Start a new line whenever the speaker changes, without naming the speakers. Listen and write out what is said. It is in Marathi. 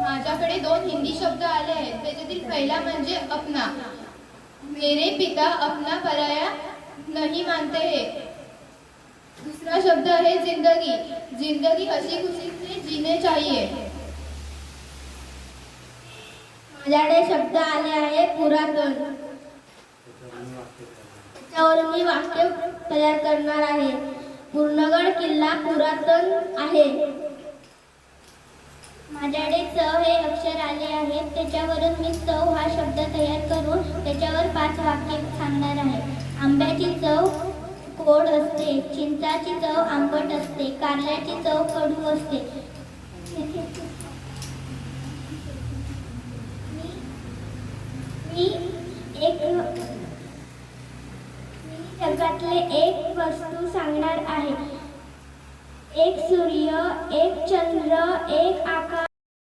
माझ्याकडे दोन हिंदी शब्द आले आहेत. त्याच्यातील पहिला म्हणजे अपना. मेरे पिता अपना पराया नहीं मानते हैं. दूसरा शब्द है जिंदगी. जिंदगी हसी खुशी से जीने चाहिए.
माझ्याकडे शब्द आले आहे पुरातन. त्याच्यावर मी वाक्य तयार करणार आहे. पूर्णगड किल्ला पुरातन आहे. माझ्याकडे चव हे अक्षर आले आहे. त्याच्यावरून मी चव हा शब्द तयार करून त्याच्यावर 5 वाक्य सांगणार आहे. आंब्याची चव गोड असते, चिंचाची चव आंबट असते, कारल्याची चव कडू असते. मी जगातले एक वस्तू सांगणार आहे. एक सूर्य, एक चंद्र, एक आकाश.